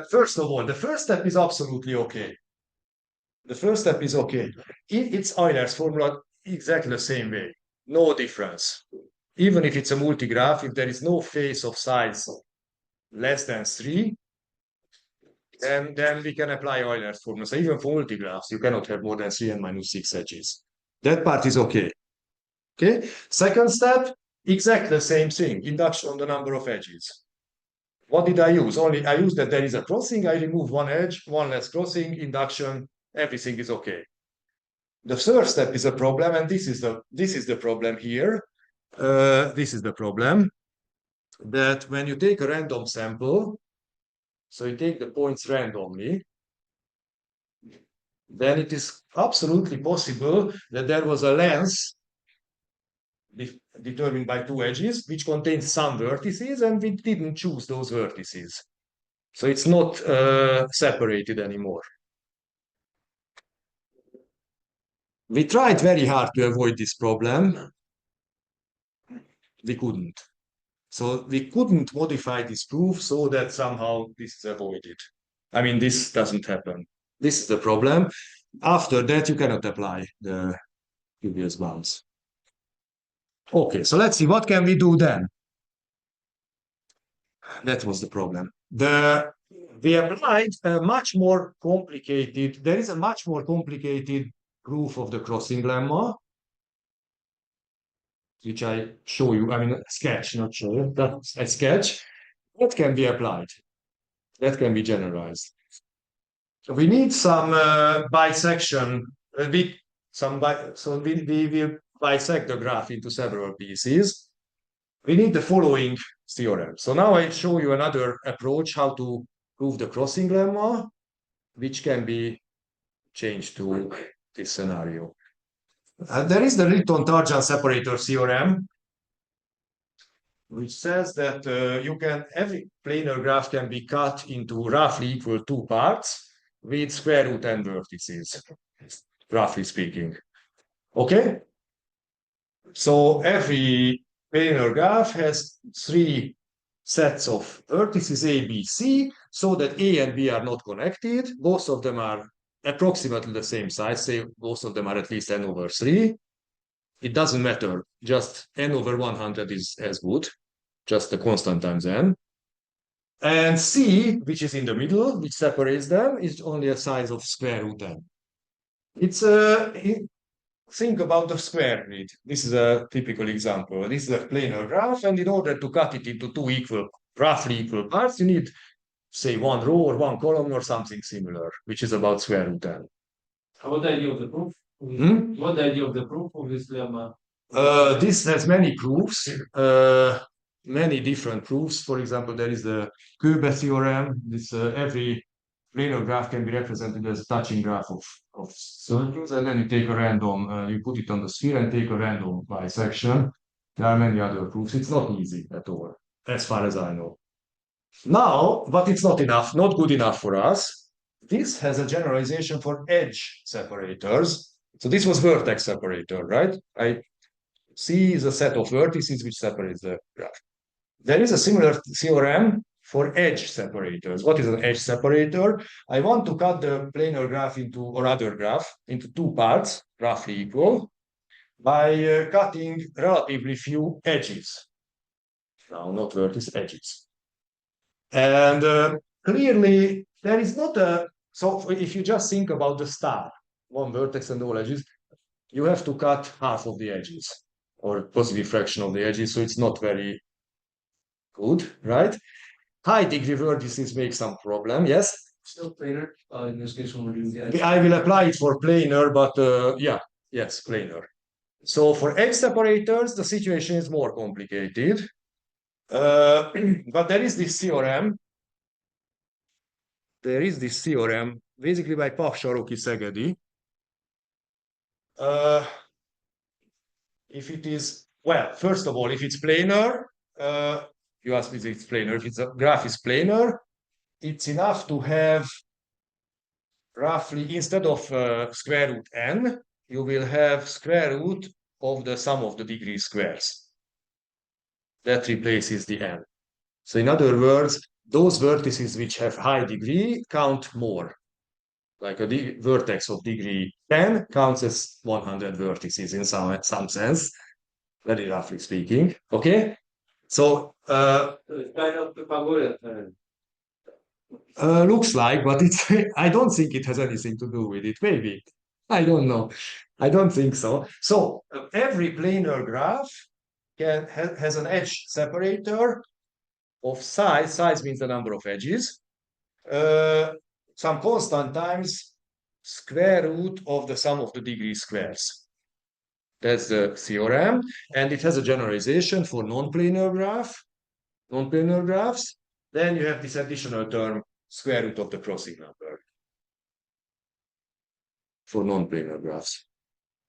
First of all, the first step is absolutely okay. The first step is okay. It's Euler's formula exactly the same way. No difference. Even if it's a multigraph, if there is no phase of size less than 3, then we can apply Euler's formula. So even for multigraphs, you cannot have more than 3 and minus 6 edges. That part is okay. Okay. Second step, exactly the same thing. Induction on the number of edges. What did I use? I used that there is a crossing. I remove one edge, one less crossing, induction. Everything is okay. The third step is a problem, and this is the problem here. This is the problem that when you take a random sample, so you take the points randomly, then it is absolutely possible that there was a length determined by 2 edges, which contains some vertices, and we didn't choose those vertices. So it's not separated anymore. We tried very hard to avoid this problem. We couldn't. So we couldn't modify this proof so that somehow this is avoided. I mean, this doesn't happen. This is the problem. After that, you cannot apply the previous bounds. Okay, so let's see, what can we do then? That was the problem. We applied a much more complicated, there is a much more complicated proof of the crossing lemma, which I show you, I mean, sketch, not show you, that's a sketch. That can be applied. That can be generalized. We need some bisection, so we will bisect the graph into several pieces. We need the following theorem. So now I show you another approach how to prove the crossing lemma, which can be changed to this scenario. There is the Lipton-Tarjan separator theorem, which says that every planar graph can be cut into roughly equal two parts with square root n vertices, roughly speaking. Okay? So every planar graph has three sets of vertices A, B, C, so that A and B are not connected. Both of them are approximately the same size, say both of them are at least n over 3. It doesn't matter, just n over 100 is as good, just the constant times n. And C, which is in the middle, which separates them, is only a size of square root n. Think about the square grid. This is a typical example. This is a planar graph, and in order to cut it into two roughly equal parts, you need, say, one row or one column or something similar, which is about square root n. What the idea of the proof? What the idea of the proof of this lemma? This has many proofs, many different proofs. For example, there is the Köbe theorem. This every planar graph can be represented as a touching graph of circles, and then you take a random, you put it on the sphere and take a random bisection. There are many other proofs. It's not easy at all, as far as I know. Now, but it's not enough, not good enough for us. This has a generalization for edge separators. So this was vertex separator, right? C is a set of vertices which separates the graph. There is a similar theorem for edge separators. What is an edge separator? I want to cut the planar graph or other graph into two parts, roughly equal, by cutting relatively few edges. Now, not vertices, edges. And clearly, there is not a... So if you just think about the star, one vertex and all edges, you have to cut half of the edges, or positive fraction of the edges, so it's not very good, right? High degree vertices make some problem, yes? Still planar, in this case when we're doing the edge. I will apply it for planar, but yes, planar. So for edge separators, the situation is more complicated. But there is this theorem. Basically by Paf-Saroki-Szegedy. If it is, well, first of all, if it's planar, you asked me if it's planar. If it's a graph is planar, it's enough to have roughly, instead of square root n, you will have square root of the sum of the degree squares. That replaces the n. So in other words, those vertices which have high degree count more. Like a vertex of degree 10 counts as 100 vertices in some sense, very roughly speaking. Okay? So It's kind of Pythagorean. looks like, but I don't think it has anything to do with it. Maybe. I don't know. I don't think so. So every planar graph has an edge separator of size. Size means the number of edges. Some constant times square root of the sum of the degree squares. That's the theorem. And it has a generalization for non-planar graphs. Then you have this additional term, square root of the crossing number for non-planar graphs.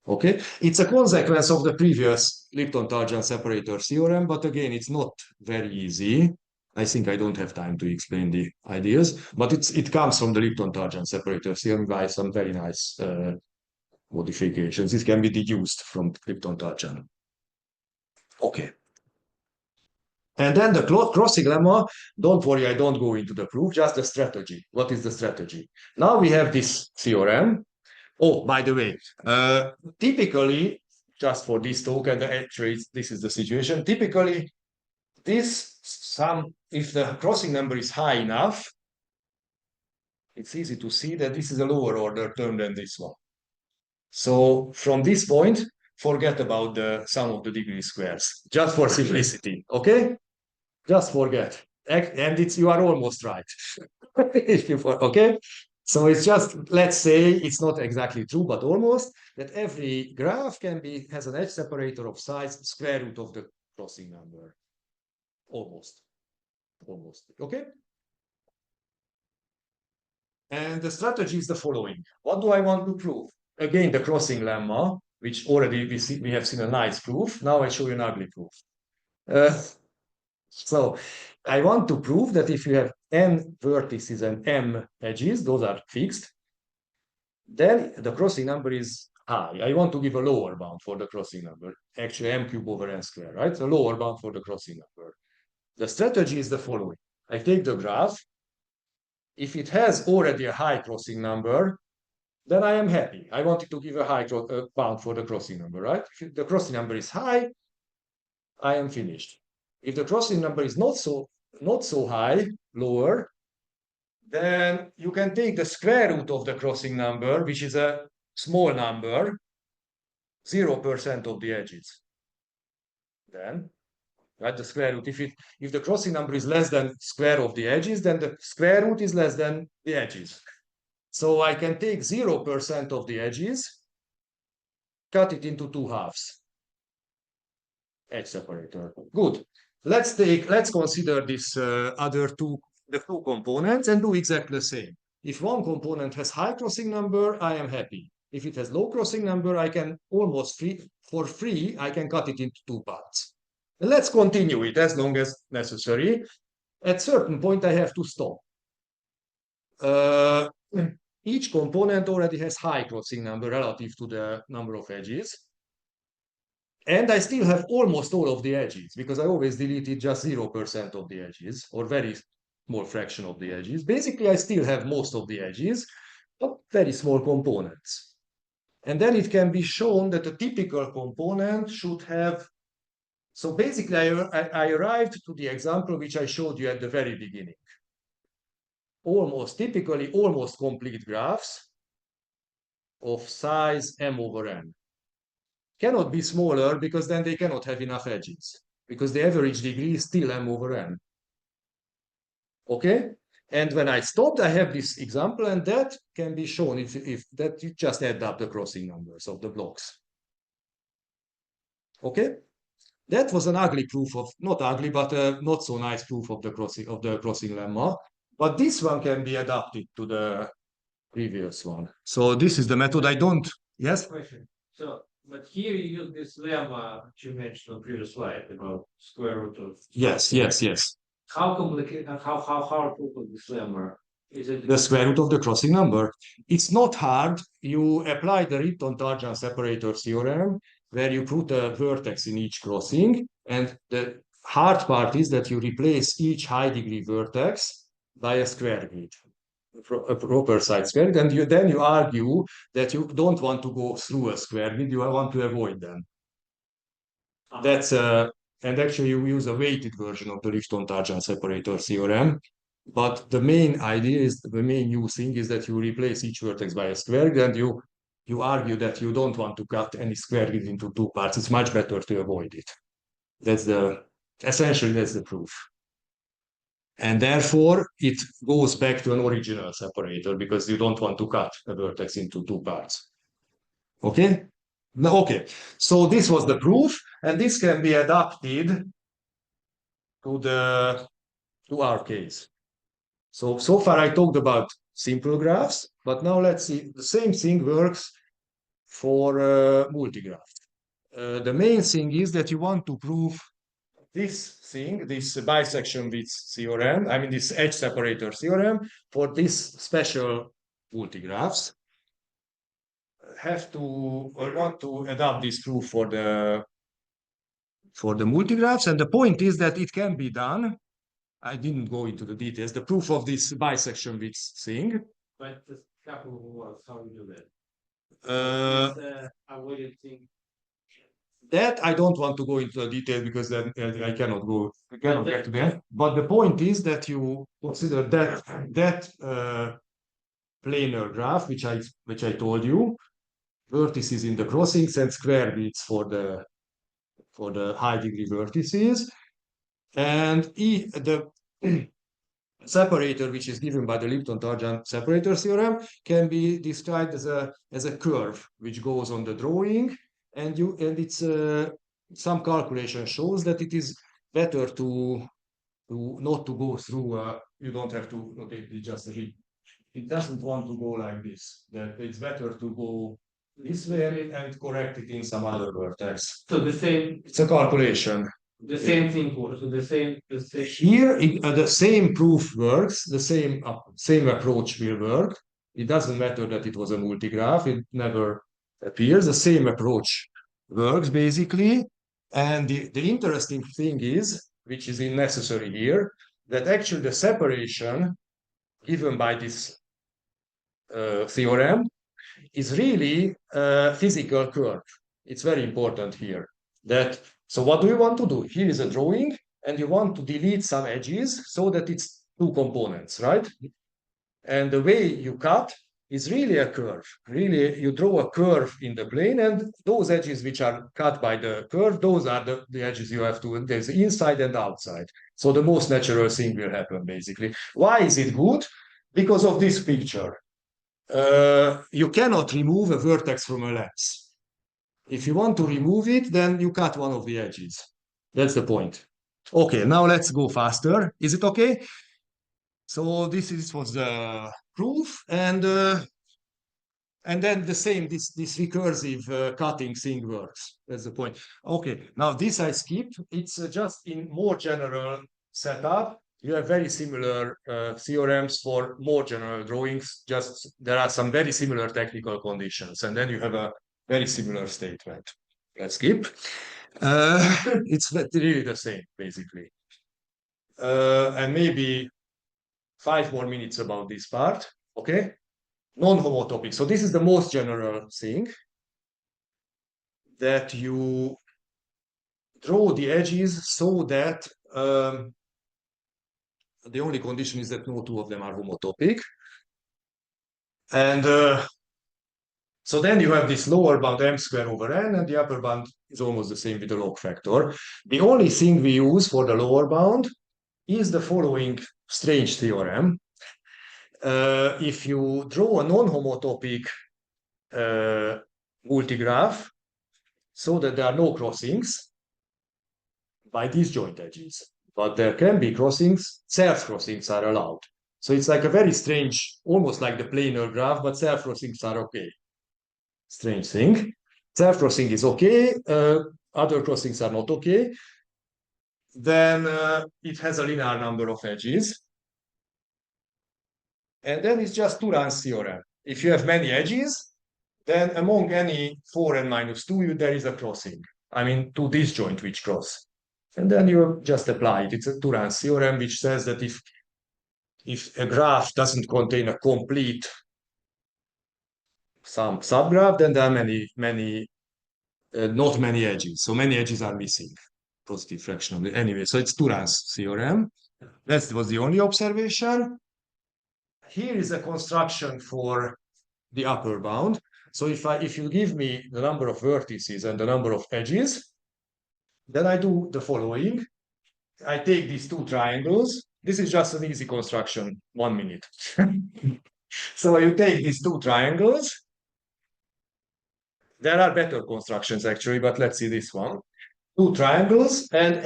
Okay, it's a consequence of the previous Lipton-Tarjan separator theorem, but again, it's not very easy. I think I don't have time to explain the ideas, but it comes from the Lipton-Tarjan separator theorem by some very nice modifications. This can be deduced from Lipton-Tarjan. Okay. And then the crossing lemma, don't worry, I don't go into the proof, just the strategy. What is the strategy? Now we have this theorem. Oh, by the way, typically, just for this talk, and actually this is the situation, typically if the crossing number is high enough, it's easy to see that this is a lower order term than this one. So from this point, forget about the sum of the degree squares, just for simplicity, okay? Just forget. And you are almost right. Okay? So it's just, let's say it's not exactly true, but almost, that every graph has an edge separator of size square root of the crossing number. Almost. Okay? And the strategy is the following. What do I want to prove? Again, the crossing lemma, which already we have seen a nice proof. Now I show you an ugly proof. So I want to prove that if you have n vertices and m edges, those are fixed, then the crossing number is high. I want to give a lower bound for the crossing number. Actually, m cube over n square, right? So lower bound for the crossing number. The strategy is the following. I take the graph. If it has already a high crossing number, then I am happy. I wanted to give a high bound for the crossing number, right? If the crossing number is high, I am finished. If the crossing number is not so high, lower, then you can take the square root of the crossing number, which is a small number, 0% of the edges. Then, right, the square root, if the crossing number is less than square of the edges, then the square root is less than the edges. So I can take 0% of the edges, cut it into 2 halves. Edge separator. Good. Let's consider this the two components and do exactly the same. If one component has high crossing number, I am happy. If it has low crossing number, I can almost for free, I can cut it into 2 parts. And let's continue it as long as necessary. At certain point, I have to stop. Each component already has high crossing number relative to the number of edges. And I still have almost all of the edges because I always deleted just 0% of the edges or very small fraction of the edges. Basically, I still have most of the edges, but very small components. And then it can be shown that a typical component should have. So basically, I arrived to the example which I showed you at the very beginning. Typically almost complete graphs of size m over n. Cannot be smaller because then they cannot have enough edges because the average degree is still m over n. Okay? And when I stopped, I have this example, and that can be shown if that you just add up the crossing numbers of the blocks. Okay? That was an ugly proof of, not ugly, but a not so nice proof of the crossing lemma. But this one can be adapted to the previous one. So this is the method. I don't. Yes? Question. So, but here you use this lemma that you mentioned on the previous slide about square root of. Yes. How complicated? How hard to put this lemma? Is it The square root of the crossing number? It's not hard. You apply the Lipton-Tarjan separator theorem, where you put a vertex in each crossing, and the hard part is that you replace each high degree vertex by a square grid, a proper side square grid, and then you argue that you don't want to go through a square grid, you want to avoid them. That's and actually you use a weighted version of the Lipton-Tarjan separator theorem. But the main idea is, the main new thing is that you replace each vertex by a square grid, and you argue that you don't want to cut any square grid into 2 parts. It's much better to avoid it. Essentially that's the proof. And therefore it goes back to an original separator because you don't want to cut a vertex into 2 parts. Okay? Okay. So this was the proof, and this can be adapted to our case. So far I talked about simple graphs, but now let's see, the same thing works for multigraphs. The main thing is that you want to prove this bisection width theorem, this edge separator theorem for this special multigraphs. have to or want to adopt this proof for the multigraphs, and the point is that it can be done. I didn't go into the details. The proof of this bisection width thing. But just a couple of words, how you do that? Avoided thing. That I don't want to go into the detail because then I cannot get to that. But the point is that you consider that planar graph, which I told you, vertices in the crossings and square bits for the high degree vertices, and the separator, which is given by the Lipton-Tarjan separator theorem, can be described as a curve which goes on the drawing, and it's some calculation shows that it is better to not to go through. You don't have to notate it, just read. It doesn't want to go like this. That it's better to go this way and correct it in some other vertex. So the same, It's a calculation. the same thing works. So the same. Here, the same proof works. The same approach will work. It doesn't matter that it was a multigraph. It never appears. The same approach works basically. And the interesting thing is, which is unnecessary here, that actually the separation given by this theorem is really a physical curve. It's very important here. So what do you want to do? Here is a drawing, and you want to delete some edges so that it's two components, right? And the way you cut is really a curve. Really, you draw a curve in the plane, and those edges which are cut by the curve, those are the edges you have to, there's inside and outside. So the most natural thing will happen, basically. Why is it good? Because of this picture. You cannot remove a vertex from a lens. If you want to remove it, then you cut one of the edges. That's the point. Okay, now let's go faster. Is it okay? So this was the proof, and then the same, this recursive cutting thing works. That's the point. Okay, now this I skipped. It's just in more general setup. You have very similar theorems for more general drawings. Just there are some very similar technical conditions, and then you have a very similar statement. Let's skip. It's really the same, basically. And maybe 5 more minutes about this part. Okay, non-homotopic. So this is the most general thing, that you draw the edges so that the only condition is that no two of them are homotopic. And so then you have this lower bound m square over n, and the upper bound is almost the same with the log factor. The only thing we use for the lower bound is the following strange theorem. If you draw a non-homotopic multigraph so that there are no crossings by disjoint edges, but there can be crossings, self-crossings are allowed. So it's like a very strange, almost like the planar graph, but self-crossings are okay. Strange thing. Self-crossing is okay, other crossings are not okay. Then it has a linear number of edges. And then it's just Turan's theorem. If you have many edges, then among any 4 and minus 2, there is a crossing. I mean, two disjoint which cross. And then you just apply it. It's a Turan's theorem, which says that if a graph doesn't contain a complete some subgraph, then there are not many edges. So many edges are missing. Positive fraction. Anyway, so it's Turan's theorem. That was the only observation. Here is a construction for the upper bound. So if you give me the number of vertices and the number of edges, then I do the following. I take these two triangles. This is just an easy construction, 1 minute. So you take these two triangles. There are better constructions actually, but let's see this one. Two triangles, and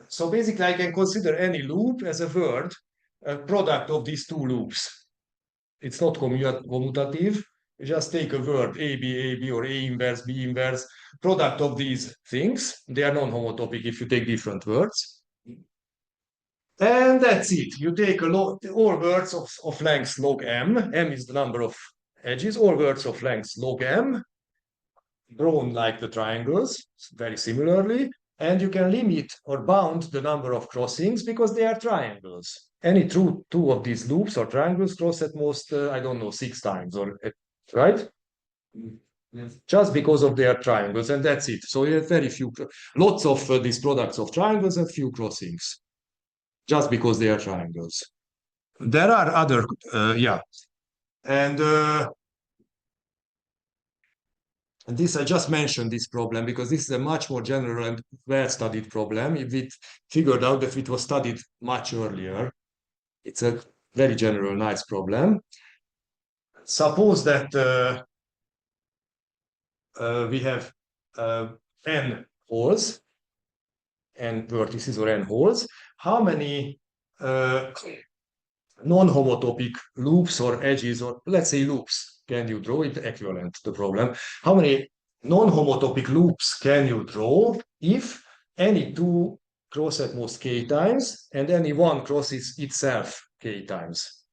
so basically I can consider any loop as a word, a product of these two loops. It's not commutative. You just take a word A, B, or A inverse, B inverse, product of these things. They are non-homotopic if you take different words. And that's it. You take all words of length log m. M is the number of edges, all words of length log m, drawn like the triangles, very similarly, and you can limit or bound the number of crossings because they are triangles. Any two of these loops or triangles cross at most, I don't know, 6 times, or right? Yes. Just because of their triangles, and that's it. So you have very few, lots of these products of triangles and few crossings, just because they are triangles. There are other, yeah, and this I just mentioned this problem because this is a much more general and well-studied problem. If it figured out that it was studied much earlier, it's a very general, nice problem. Suppose that we have n holes, n vertices or n holes. How many non-homotopic loops or edges, or let's say loops, can you draw? It equivalent the problem. How many non-homotopic loops can you draw if any two cross at most k times and any one crosses itself k times?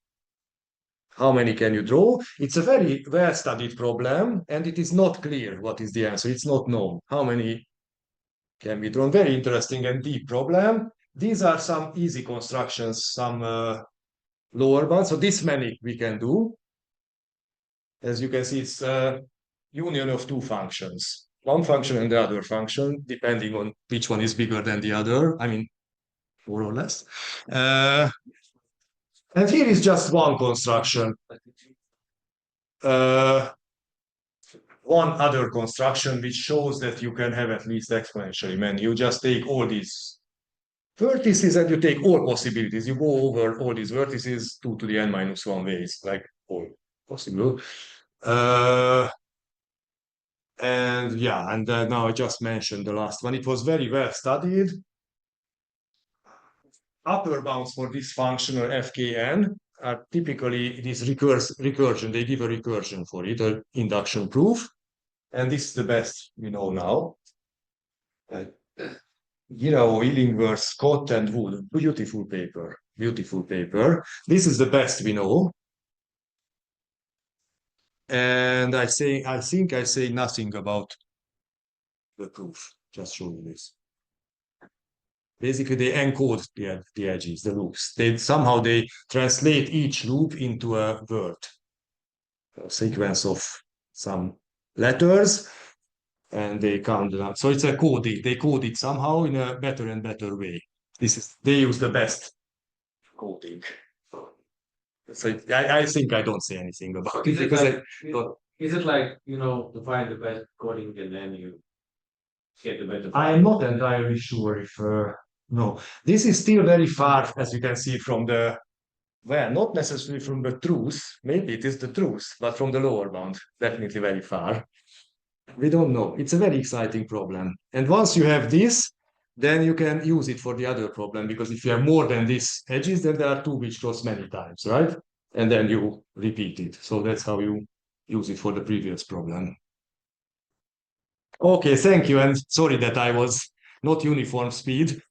How many can you draw? It's a very well-studied problem, and it is not clear what is the answer. It's not known. How many can be drawn? Very interesting and deep problem. These are some easy constructions, some lower bound. So this many we can do. As you can see, it's a union of two functions. One function and the other function, depending on which one is bigger than the other. I mean, more or less. And here is just one construction. One other construction which shows that you can have at least exponentially many. You just take all these vertices and you take all possibilities. You go over all these vertices 2 to the n minus 1 ways, like all possible. And yeah, and now I just mentioned the last one. It was very well studied. Upper bounds for this functional fkn are typically this recursion. They give a recursion for it, an induction proof. And this is the best we know now. Illingworth, Scott, and Wood. Beautiful paper. Beautiful paper. This is the best we know. And I think I say nothing about the proof. Just show you this. Basically, they encode the edges, the loops. Somehow they translate each loop into a word, a sequence of some letters, and they count them. So it's a coding. They code it somehow in a better and better way. They use the best coding. So I think I don't say anything about it because Is it like, to find the best coding and then you get the better? I'm not entirely sure if no. This is still very far, as you can see, from the, well, not necessarily from the truth. Maybe it is the truth, but from the lower bound, definitely very far. We don't know. It's a very exciting problem. And once you have this, then you can use it for the other problem, because if you have more than these edges, then there are two which cross many times, right? And then you repeat it. So that's how you use it for the previous problem. Okay, thank you. And sorry that I was not uniform speed.